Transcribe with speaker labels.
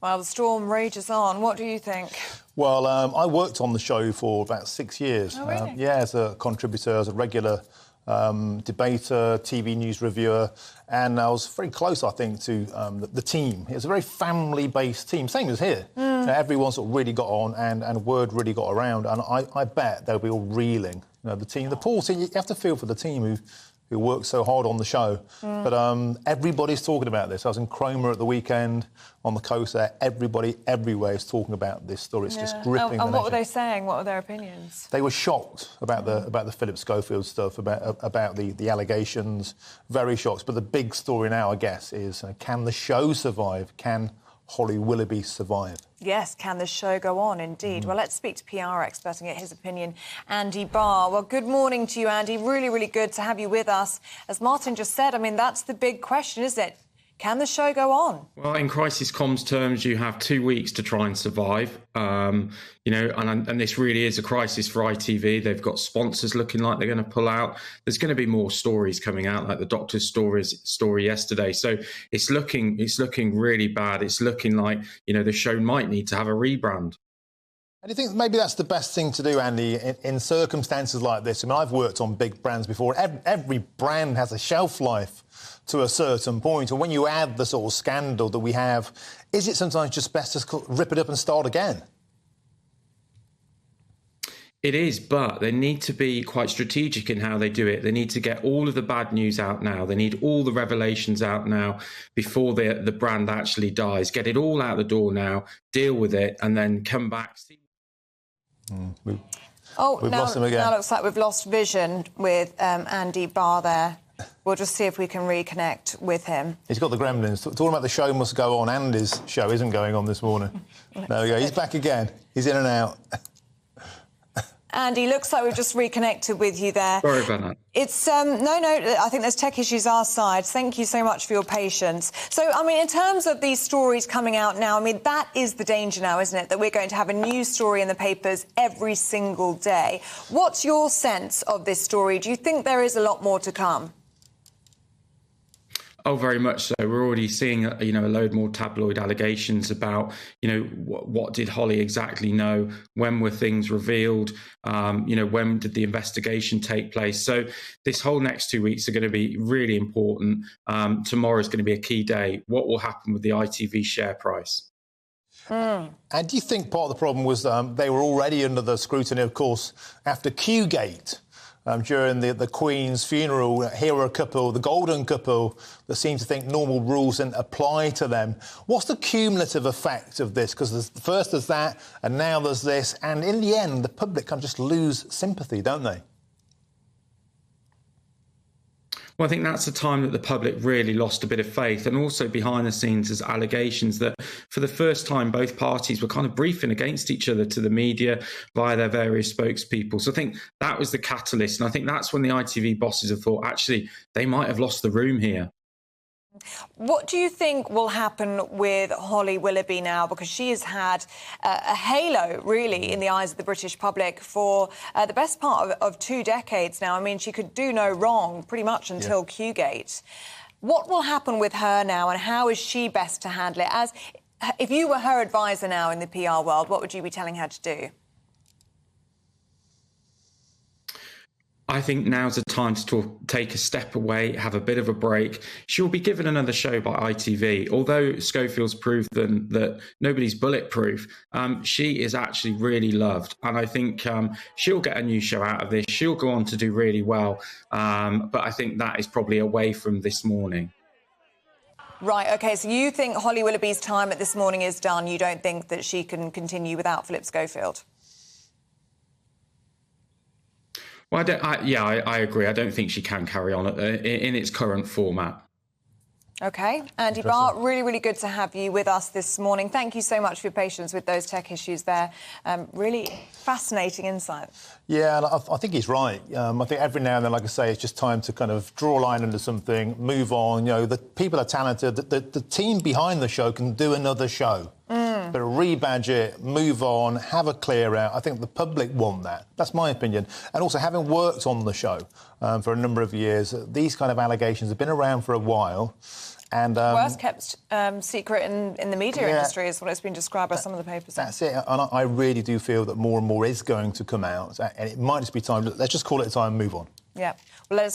Speaker 1: Well, the storm rages on. What do you think?
Speaker 2: Well, I worked on the show for about 6 years.
Speaker 1: Oh, really?
Speaker 2: Yeah, as a contributor, as a regular debater, TV news reviewer, and I was very close, I think, to the team. It was a very family-based team, same as here. Everyone sort of really got on, and word really got around, and I bet they'll be all reeling. You know, the team, the poor team. You have to feel for the team who worked so hard on the show. But everybody's talking about this. I was in Cromer at the weekend on the coast there. Everybody everywhere is talking about this story. It's just gripping.
Speaker 1: And what were they saying? What were their opinions?
Speaker 2: They were shocked about the Philip Schofield stuff, about the allegations. Very shocked. But the big story now, I guess, is can the show survive? Can Holly Willoughby survive?
Speaker 1: Yes, can the show go on, indeed? Well, let's speak to PR expert and get his opinion, Andy Barr. Well, good morning to you, Andy. Really, really good to have you with us. As Martin just said, I mean, that's the big question, isn't it? Can the show go on?
Speaker 3: Well, in crisis comms terms, you have 2 weeks to try and survive. You know, and this really is a crisis for ITV. They've got sponsors looking like they're going to pull out. There's going to be more stories coming out, like the doctor's story yesterday. So it's looking really bad. It's looking like, you know, the show might need to have a rebrand.
Speaker 2: And you think maybe that's the best thing to do, Andy, in circumstances like this? I mean, I've worked on big brands before. Every brand has a shelf life to a certain point. And when you add the sort of scandal that we have, is it sometimes just best to rip it up and start again?
Speaker 3: It is, but they need to be quite strategic in how they do it. They need to get all of the bad news out now. They need all the revelations out now before the brand actually dies. Get it all out the door now, deal with it, and then come back.
Speaker 2: We've
Speaker 1: now,
Speaker 2: lost him again.
Speaker 1: Now looks like we've lost vision with Andy Barr there. We'll just see if we can reconnect with him.
Speaker 2: He's got the gremlins. Talking about the show must go on. Andy's show isn't going on this morning. There we go. He's back again. He's in and out.
Speaker 1: Andy, looks like we've just reconnected with you there.
Speaker 3: Sorry about that.
Speaker 1: It's, no, I think there's tech issues our side. Thank you so much for your patience. So, I mean, in terms of these stories coming out now, I mean, that is the danger now, isn't it? That we're going to have a news story in the papers every single day. What's your sense of this story? Do you think there is a lot more to come?
Speaker 3: Oh, very much so. We're already seeing, you know, a load more tabloid allegations about, you know, what did Holly exactly know? When were things revealed? You know, when did the investigation take place? So this whole next 2 weeks are going to be really important. Tomorrow is going to be a key day. What will happen with the ITV share price?
Speaker 2: And do you think part of the problem was they were already under the scrutiny, of course, after Qgate? During the Queen's funeral, here were a couple, the golden couple, that seem to think normal rules didn't apply to them. What's the cumulative effect of this? Because first there's that, and now there's this, and in the end, the public can just lose sympathy, don't they?
Speaker 3: Well, I think that's the time that the public really lost a bit of faith. And also behind the scenes, there's allegations that for the first time, both parties were kind of briefing against each other to the media via their various spokespeople. So I think that was the catalyst. And I think that's when the ITV bosses have thought, actually, they might have lost the room here.
Speaker 1: What do you think will happen with Holly Willoughby now? Because she has had a halo, really, in the eyes of the British public for the best part of 2 decades now. I mean, she could do no wrong pretty much until Qgate. What will happen with her now, and how is she best to handle it? As if you were her advisor now in the PR world, what would you be telling her to do?
Speaker 3: I think now's the time to take a step away, have a bit of a break. She'll be given another show by ITV. Although Schofield's proven that nobody's bulletproof, she is actually really loved. And I think she'll get a new show out of this. She'll go on to do really well. But I think that is probably away from this morning.
Speaker 1: Right, OK, so you think Holly Willoughby's time at This Morning is done? You don't think that she can continue without Philip Schofield?
Speaker 3: Well, I agree. I don't think she can carry on in its current format.
Speaker 1: OK. Andy Barr, really, really good to have you with us this morning. Thank you so much for your patience with those tech issues there. Really fascinating insight.
Speaker 2: Yeah, and I think he's right. I think every now and then, like I say, it's just time to kind of draw a line under something, move on. You know, the people are talented. The team behind the show can do another show. But rebadge it, move on, have a clear out. I think the public want that. That's my opinion. And also, having worked on the show for a number of years, these kind of allegations have been around for a while. And
Speaker 1: worst kept secret in the media industry is what it's been described by some of the papers.
Speaker 2: That's it. And I really do feel that more and more is going to come out, and it might just be time. Let's just call it a time and move on.
Speaker 1: Yeah. Well, let us know.